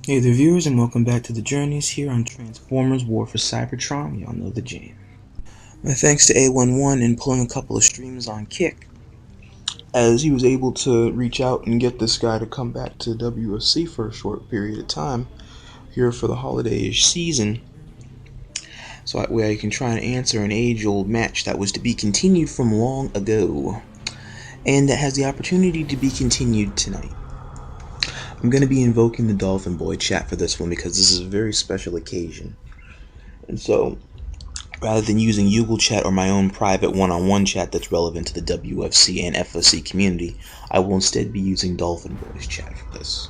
Hey there viewers, and welcome back to the journeys here on Transformers War for Cybertron. Y'all know the jam. My thanks to A11 in pulling a couple of streams on Kick, as he was able to reach out and get this guy to come back to WFC for a short period of time here for the holiday-ish season, so that way I can try and answer an age-old match that was to be continued from long ago, and that has the opportunity to be continued tonight. I'm going to be invoking the Dolphin Boy chat for this one because this is a very special occasion. And so, rather than using Google chat or my own private one-on-one chat that's relevant to the WFC and FOC community, I will instead be using Dolphin Boy's chat for this.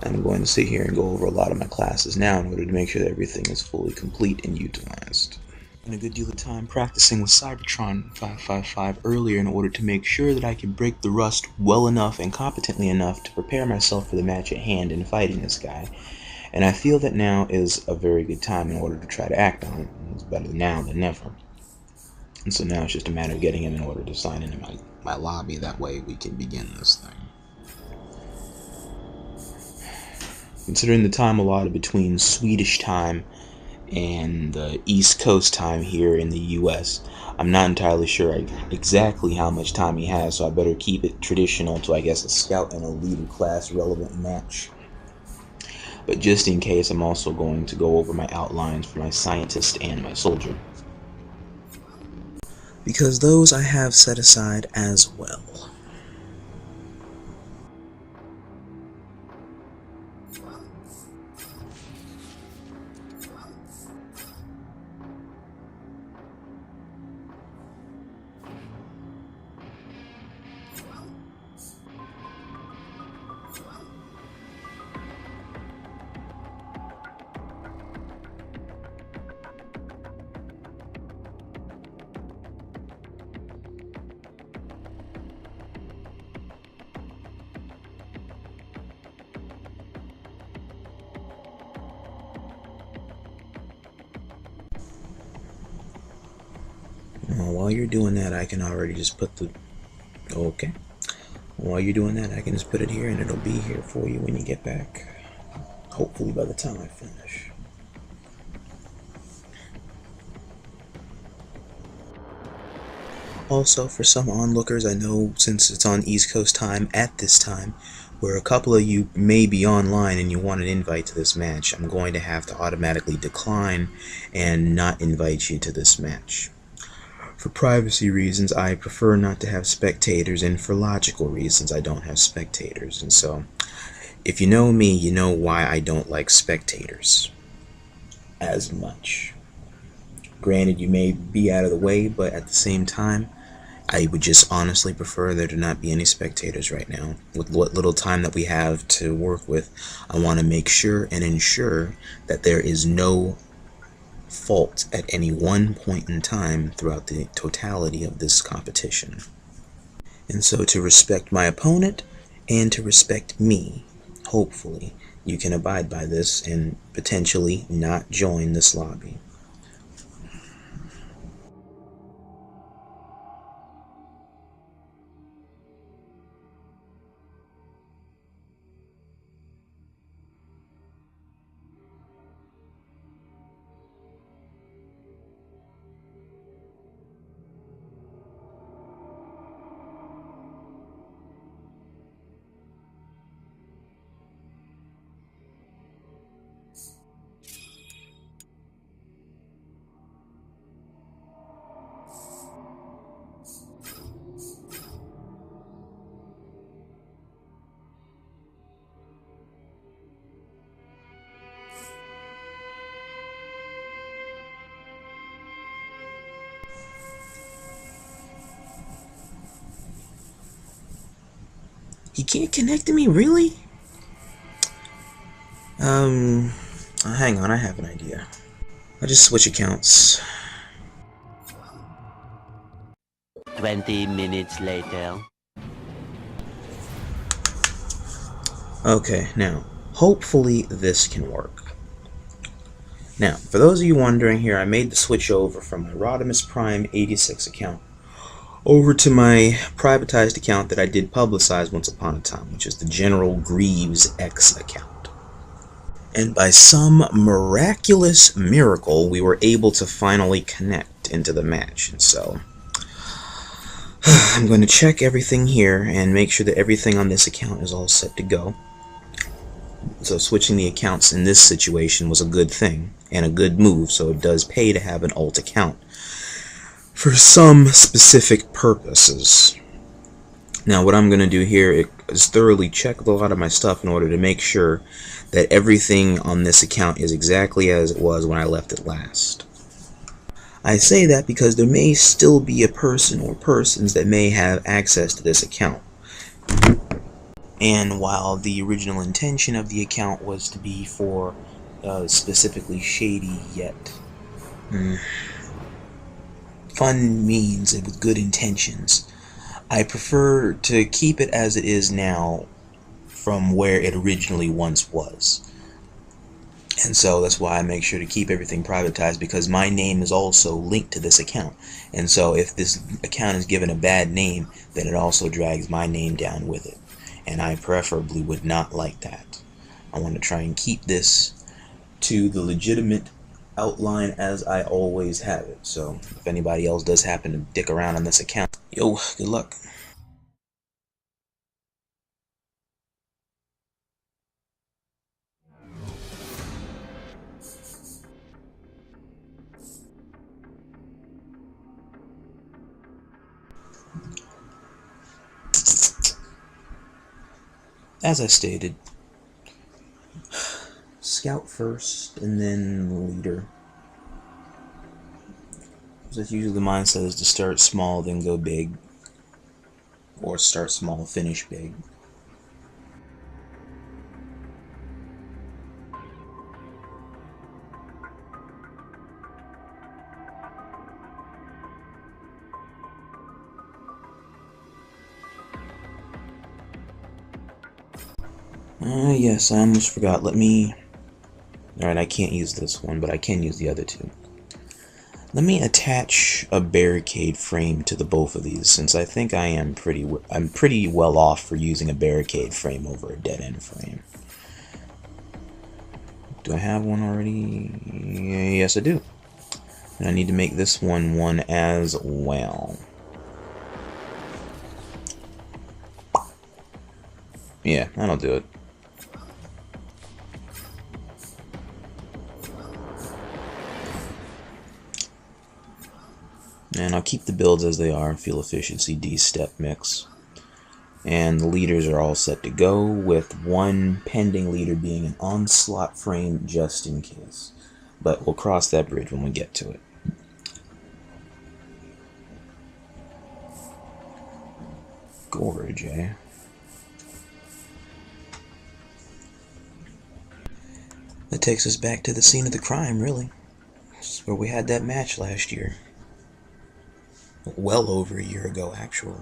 And I'm going to sit here and go over a lot of my classes now in order to make sure that everything is fully complete and utilized. And a good deal of time practicing with Cybertron 555 earlier in order to make sure that I could break the rust well enough and competently enough to prepare myself for the match at hand in fighting this guy. And I feel that now is a very good time in order to try to act on it. It's better now than never. And so now it's just a matter of getting him in order to sign into my lobby. That way we can begin this thing. Considering the time allotted between Swedish time and the East Coast time here in the US, I'm not entirely sure exactly how much time he has, so I better keep it traditional to, I guess, a scout and a leader class relevant match. But just in case, I'm also going to go over my outlines for my scientist and my soldier, because those I have set aside as well. While you're doing that, I can already just put the... Okay. While you're doing that, I can just put it here and it'll be here for you when you get back. Hopefully by the time I finish. Also, for some onlookers, I know since it's on East Coast time at this time, where a couple of you may be online and you want an invite to this match, I'm going to have to automatically decline and not invite you to this match. For privacy reasons, I prefer not to have spectators, and for logical reasons, I don't have spectators. And so, if you know me, you know why I don't like spectators as much. Granted, you may be out of the way, but at the same time, I would just honestly prefer there to not be any spectators right now. With what little time that we have to work with, I want to make sure and ensure that there is no fault at any one point in time throughout the totality of this competition. And so, to respect my opponent and to respect me, hopefully you can abide by this and potentially not join this lobby. He can't connect to me, really? Hang on, I have an idea. I'll just switch accounts. 20 minutes later. Okay, now, hopefully this can work. Now, for those of you wondering here, I made the switch over from my Rodimus Prime 86 account over to my privatized account that I did publicize once upon a time, which is the General Greaves X account. And by some miraculous miracle, we were able to finally connect into the match. And so I'm going to check everything here and make sure that everything on this account is all set to go. So switching the accounts in this situation was a good thing and a good move, so it does pay to have an alt account for some specific purposes. Now what I'm going to do here is thoroughly check a lot of my stuff in order to make sure that everything on this account is exactly as it was when I left it last. I say that because there may still be a person or persons that may have access to this account. And while the original intention of the account was to be for specifically shady yet fun means with good intentions, I prefer to keep it as it is now from where it originally once was. And so that's why I make sure to keep everything privatized, because my name is also linked to this account. And so if this account is given a bad name, then it also drags my name down with it. And I preferably would not like that. I want to try and keep this to the legitimate outline as I always have it. So if anybody else does happen to dick around on this account, yo, good luck. As I stated, scout first and then leader. That's usually the mindset, is to start small then go big, or start small finish big. Yes, I almost forgot. Alright, I can't use this one, but I can use the other two. Let me attach a barricade frame to the both of these, since I think I'm pretty well off for using a barricade frame over a dead end frame. Do I have one already? Yes, I do. And I need to make this one as well. Yeah, that'll do it. And I'll keep the builds as they are: fuel efficiency, D-step mix. And the leaders are all set to go, with one pending leader being an onslaught frame just in case. But we'll cross that bridge when we get to it. Gorge, eh? That takes us back to the scene of the crime, really. It's where we had that match last year. Well over a year ago, actually.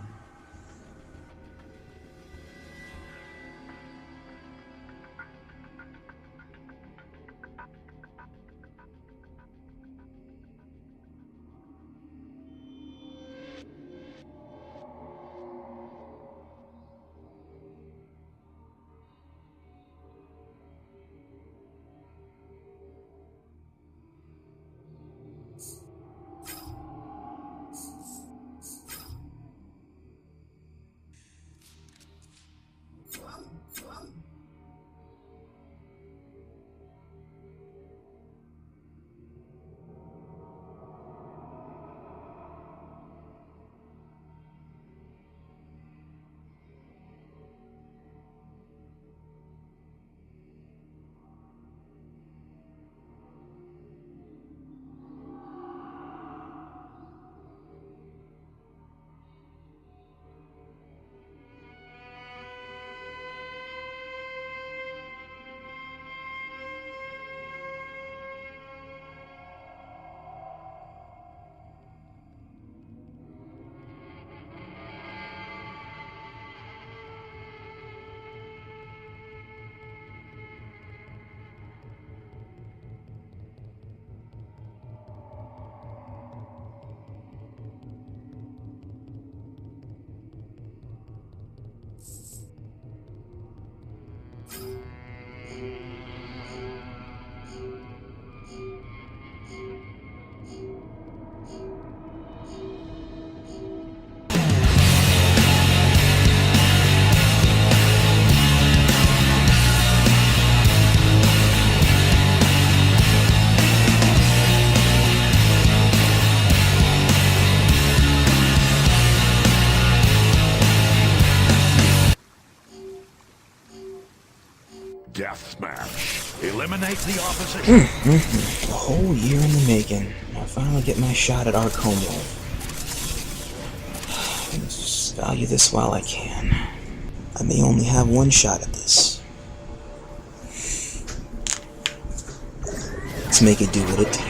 deathmatch. Eliminate the opposition. A whole year in the making. I finally get my shot at Arcomelife. Let's just value this while I can. I may only have one shot at this. Let's make it do what it did.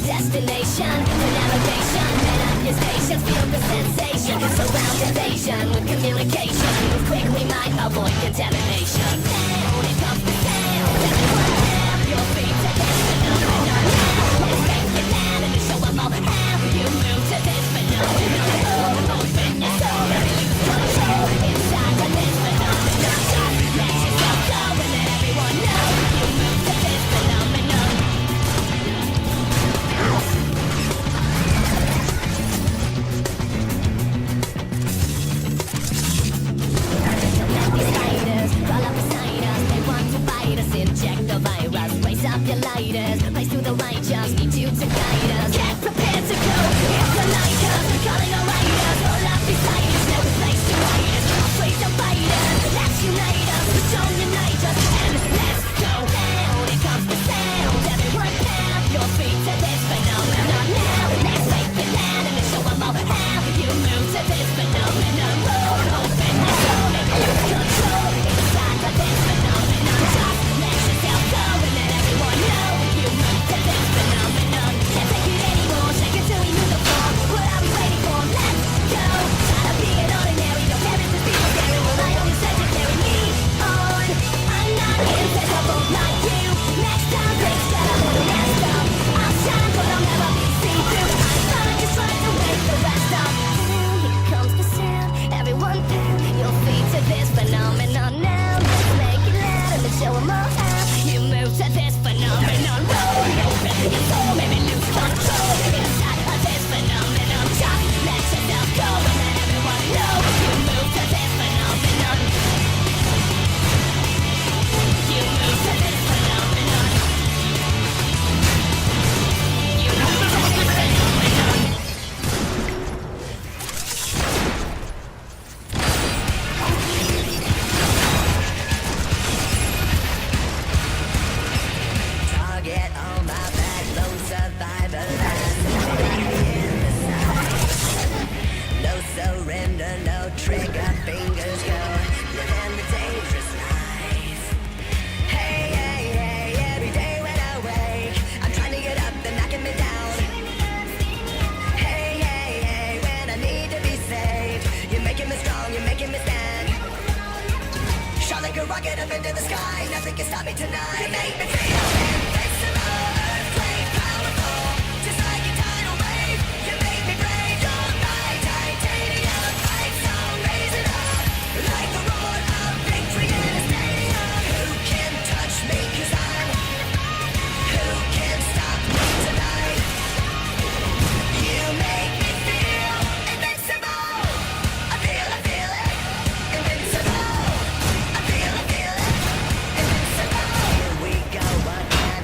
Destination, for navigation, and up your station, feel the sensation, surround invasion with communication, move quickly, might avoid contamination. When it comes to sound, everyone have your feet to this phenomenon. Let's take your land and show them all how you move to this phenomenon. Open your soul and lose control inside of this phenomenon. Let yourself go and let everyone know you move to this phenomenon. Spiders crawl up beside a rocket up into the sky. Nothing can stop me tonight. You make me feel invincible, earthquake powerful, just like a tidal wave. You make me brave. You're my titanium fight song. Raise it up like the roar of victory in a stadium. Who can touch me? 'Cause I'm. Who can stop me tonight? You make me feel invincible. I feel it. Invincible. I feel it. Invincible. Here we go again.